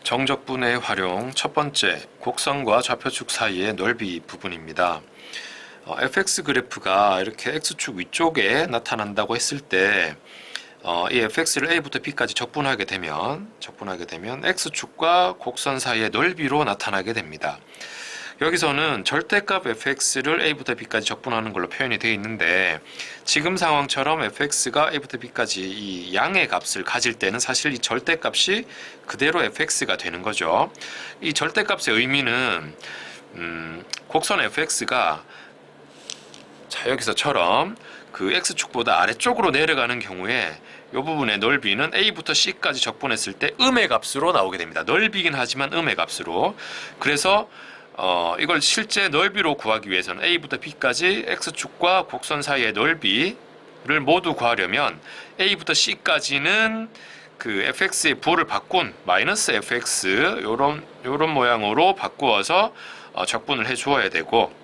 정적분의 활용 첫 번째, 곡선과 좌표축 사이의 넓이 부분입니다. fx 그래프가 이렇게 x축 위쪽에 나타난다고 했을 때 이 fx를 a부터 b까지 적분하게 되면 x축과 곡선 사이의 넓이로 나타나게 됩니다. 여기서는 절대값 fx를 a부터 b까지 적분하는 걸로 표현이 되어 있는데, 지금 상황처럼 fx가 a부터 b까지 이 양의 값을 가질 때는 사실 이 절대값이 그대로 fx가 되는 거죠. 이 절대값의 의미는 곡선 fx가 여기서처럼 그 x축보다 아래쪽으로 내려가는 경우에 이 부분의 넓이는 a부터 c까지 적분했을 때 음의 값으로 나오게 됩니다. 넓이긴 하지만 음의 값으로. 그래서 이걸 실제 넓이로 구하기 위해서는 a부터 b까지 x축과 곡선 사이의 넓이를 모두 구하려면 a부터 c까지는 그 fx의 부호를 바꾼 마이너스 fx 요런 모양으로 바꾸어서 적분을 해 주어야 되고,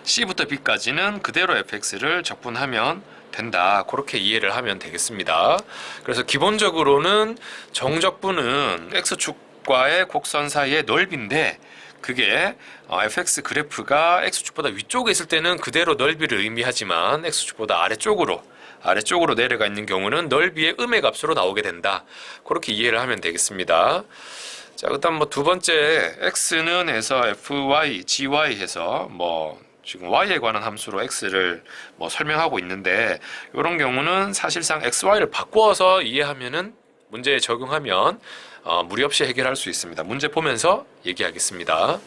c부터 b까지는 그대로 fx를 적분하면 된다. 그렇게 이해를 하면 되겠습니다. 그래서 기본적으로는 정적분은 x축과의 곡선 사이의 넓이인데, 그게 fx 그래프가 x축보다 위쪽에 있을 때는 그대로 넓이를 의미하지만 x축보다 아래쪽으로 내려가 있는 경우는 넓이의 음의 값으로 나오게 된다. 그렇게 이해를 하면 되겠습니다. 자, 일단 두 번째, x는 해서 fy, gy 해서 지금 y에 관한 함수로 x를 설명하고 있는데, 이런 경우는 사실상 xy를 바꾸어서 이해하면은 문제에 적용하면 무리 없이 해결할 수 있습니다. 문제 보면서 얘기하겠습니다.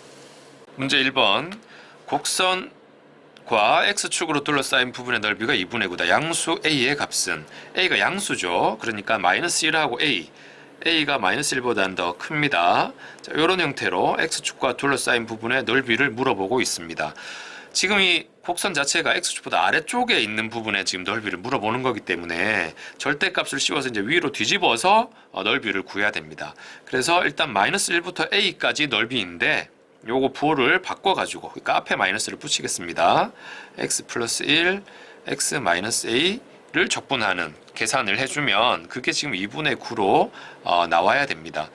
문제 1번, 곡선과 x축으로 둘러싸인 부분의 넓이가 2분의 9다. 양수 a의 값은, a가 양수죠. 그러니까 마이너스 1하고 a가 마이너스 1보다는 더 큽니다. 자, 이런 형태로 x축과 둘러싸인 부분의 넓이를 물어보고 있습니다. 지금 이 곡선 자체가 x축보다 아래쪽에 있는 부분에 지금 넓이를 물어보는 거기 때문에 절대값을 씌워서 이제 위로 뒤집어서 넓이를 구해야 됩니다. 그래서 일단 마이너스 1부터 a까지 넓이인데, 요거 부호를 바꿔가지고, 그러니까 앞에 마이너스를 붙이겠습니다. x 플러스 1, x 마이너스 a를 적분하는 계산을 해주면 그게 지금 2분의 9로 나와야 됩니다.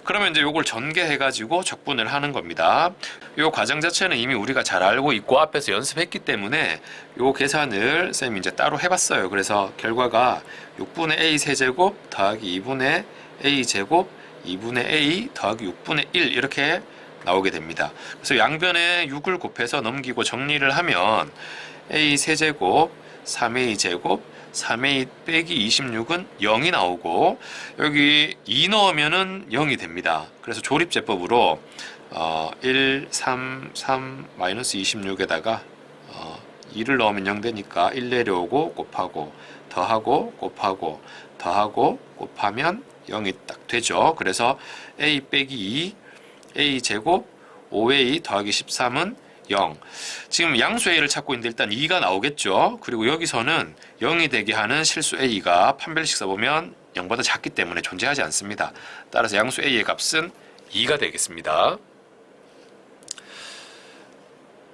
그러면 이제 요걸 전개해가지고 적분을 하는 겁니다. 요 과정 자체는 이미 우리가 잘 알고 있고 앞에서 연습했기 때문에 요 계산을 쌤이 이제 따로 해봤어요. 그래서 결과가 6분의 a 세제곱 더하기 2분의 a 제곱 2분의 a 더하기 6분의 1 이렇게 나오게 됩니다. 그래서 양변에 6을 곱해서 넘기고 정리를 하면 a 세제곱 3a 제곱 3a 빼기 26은 0이 나오고, 여기 2 넣으면은 0이 됩니다. 그래서 조립제법으로 1, 3, 3, 마이너스 26에다가 2를 넣으면 0 되니까 1 내려오고 곱하고 더하고 곱하고 더하고 곱하면 0이 딱 되죠. 그래서 a 빼기 2, a 제곱 5a 더하기 13은 0. 지금 양수 a를 찾고 있는데 일단 2가 나오겠죠. 그리고 여기서는 0이 되게 하는 실수 a가 판별식 써보면 0보다 작기 때문에 존재하지 않습니다. 따라서 양수 a의 값은 2가 되겠습니다.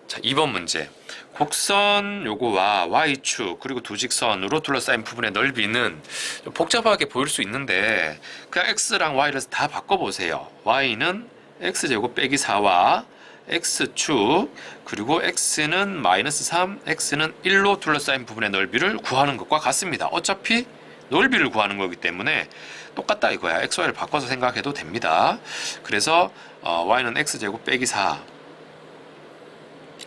자, 2번 문제. 곡선 요거와 y축 그리고 두 직선으로 둘러싸인 부분의 넓이는 좀 복잡하게 보일 수 있는데, 그냥 x랑 y를 다 바꿔보세요. y는 x제곱 빼기 4와 x축 그리고 x는 마이너스 3, x는 1로 둘러싸인 부분의 넓이를 구하는 것과 같습니다. 어차피 넓이를 구하는 거기 때문에 똑같다 이거야. xy를 바꿔서 생각해도 됩니다. 그래서 y는 x제곱 빼기 4,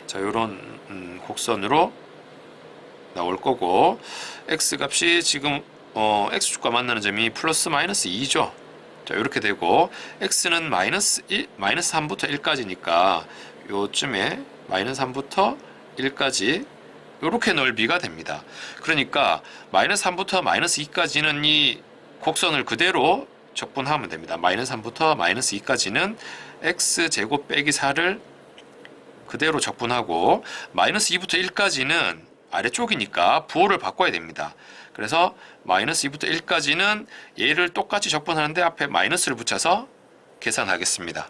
자, 요런 곡선으로 나올 거고, x 값이 지금 x축과 만나는 점이 플러스 마이너스 2죠. 자, 이렇게 되고, x는 마이너스 3부터 1까지니까 요쯤에 마이너스 3부터 1까지 이렇게 넓이가 됩니다. 그러니까 마이너스 3부터 마이너스 2까지는 이 곡선을 그대로 적분하면 됩니다. 마이너스 3부터 마이너스 2까지는 x제곱 빼기 4를 그대로 적분하고, 마이너스 2부터 1까지는 아래쪽이니까 부호를 바꿔야 됩니다. 그래서 마이너스 2부터 1까지는 얘를 똑같이 적분하는데 앞에 마이너스를 붙여서 계산하겠습니다.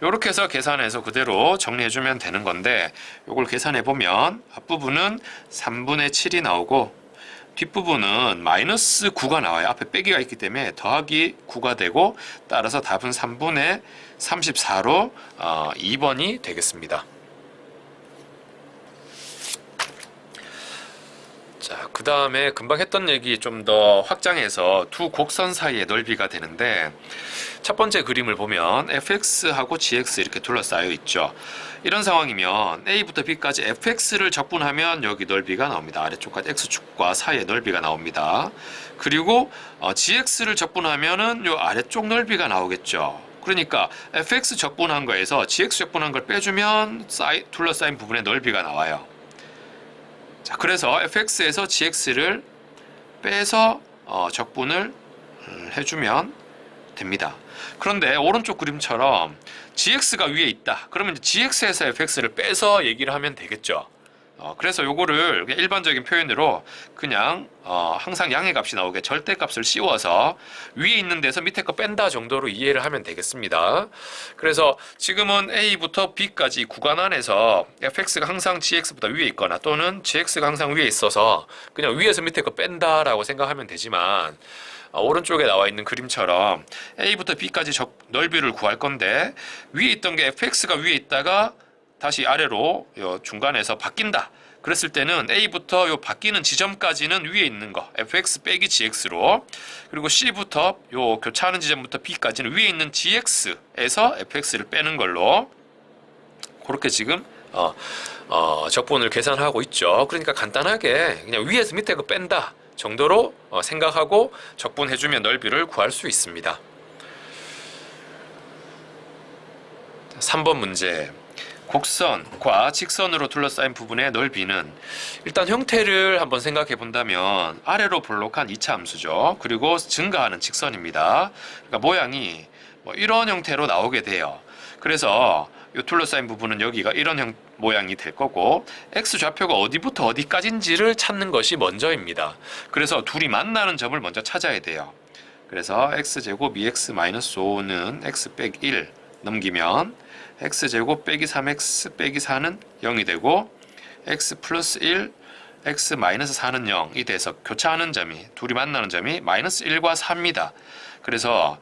이렇게 해서 계산해서 그대로 정리해주면 되는 건데, 이걸 계산해보면 앞부분은 3분의 7이 나오고 뒷부분은 마이너스 9가 나와요. 앞에 빼기가 있기 때문에 더하기 9가 되고, 따라서 답은 3분의 34로 2번이 되겠습니다. 자, 그 다음에 금방 했던 얘기 좀 더 확장해서 두 곡선 사이의 넓이가 되는데, 첫 번째 그림을 보면 fx하고 gx 이렇게 둘러싸여 있죠. 이런 상황이면 a부터 b까지 fx를 적분하면 여기 넓이가 나옵니다. 아래쪽까지 x축과 사이의 넓이가 나옵니다. 그리고 gx를 적분하면은 요 아래쪽 넓이가 나오겠죠. 그러니까 fx 적분한 거에서 gx 적분한 걸 빼주면 둘러싸인 부분의 넓이가 나와요. 자, 그래서 fx에서 gx를 빼서 적분을 해주면 됩니다. 그런데 오른쪽 그림처럼 gx가 위에 있다. 그러면 gx에서 fx를 빼서 얘기를 하면 되겠죠. 그래서 요거를 그냥 일반적인 표현으로 그냥 항상 양의 값이 나오게 절대값을 씌워서 위에 있는 데서 밑에 거 뺀다 정도로 이해를 하면 되겠습니다. 그래서 지금은 a부터 b까지 구간 안에서 fx가 항상 gx보다 위에 있거나 또는 gx가 항상 위에 있어서 그냥 위에서 밑에 거 뺀다라고 생각하면 되지만, 오른쪽에 나와 있는 그림처럼 a부터 b까지 넓이를 구할 건데, 위에 있던 게 fx가 위에 있다가 다시 아래로 요 중간에서 바뀐다. 그랬을 때는 a부터 요 바뀌는 지점까지는 위에 있는 거 fx 빼기 gx로, 그리고 c부터 요 교차하는 지점부터 b까지는 위에 있는 gx에서 fx를 빼는 걸로, 그렇게 지금 적분을 계산하고 있죠. 그러니까 간단하게 그냥 위에서 밑에 거 뺀다 정도로 생각하고 적분해주면 넓이를 구할 수 있습니다. 3번 문제. 곡선과 직선으로 둘러싸인 부분의 넓이는, 일단 형태를 한번 생각해 본다면 아래로 볼록한 2차 함수죠. 그리고 증가하는 직선입니다. 그러니까 모양이 이런 형태로 나오게 돼요. 그래서 이 둘러싸인 부분은 여기가 이런 모양이 될 거고, x좌표가 어디부터 어디까지인지를 찾는 것이 먼저입니다. 그래서 둘이 만나는 점을 먼저 찾아야 돼요. 그래서 x제곱 2x-5는 x 빼기 1 넘기면 x제곱 빼기 3x 빼기 4는 0이 되고, x 플러스 1 x 마이너스 4는 0이 돼서 교차하는 점이, 둘이 만나는 점이 마이너스 1과 4입니다. 그래서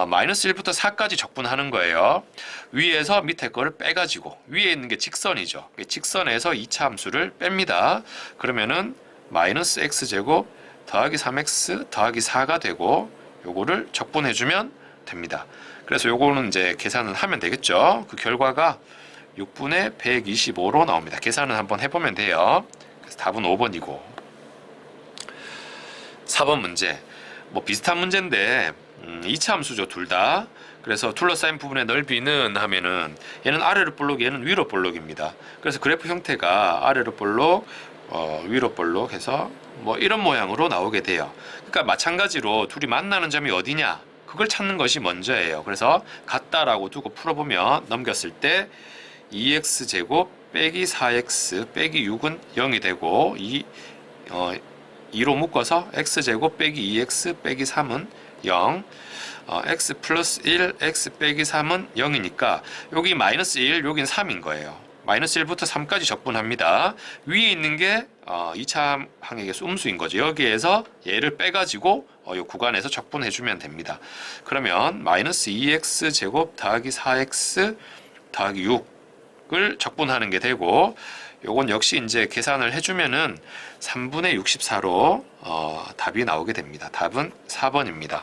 마이너스 1부터 4까지 적분하는 거예요. 위에서 밑에 거를 빼가지고, 위에 있는 게 직선이죠. 직선에서 2차 함수를 뺍니다. 그러면은 마이너스 x제곱 더하기 3x 더하기 4가 되고, 요거를 적분해주면 됩니다. 그래서 요거는 이제 계산을 하면 되겠죠. 그 결과가 6분의 125로 나옵니다. 계산을 한번 해보면 돼요. 그래서 답은 5번이고. 4번 문제. 비슷한 문제인데 2차 함수죠, 둘 다. 그래서 둘러싸인 부분의 넓이는 하면은 얘는 아래로 볼록, 얘는 위로 볼록입니다. 그래서 그래프 형태가 아래로 볼록, 위로 볼록 해서 이런 모양으로 나오게 돼요. 그러니까 마찬가지로 둘이 만나는 점이 어디냐, 그걸 찾는 것이 먼저예요. 그래서 같다라고 두고 풀어보면 넘겼을 때 2x제곱 빼기 4x 빼기 6은 0이 되고, 2로 묶어서 x제곱 빼기 2x 빼기 3은 0, x 플러스 1 x 빼기 3은 0이니까 여기 마이너스 1, 여긴 3인 거예요. 마이너스 1부터 3까지 적분합니다. 위에 있는 게 2차 항액의 음수인 거죠. 여기에서 얘를 빼가지고 이 구간에서 적분해주면 됩니다. 그러면 마이너스 2x 제곱 더하기 4x 더하기 6을 적분하는 게 되고, 요건 역시 이제 계산을 해주면은 3분의 64로 답이 나오게 됩니다. 답은 4번입니다.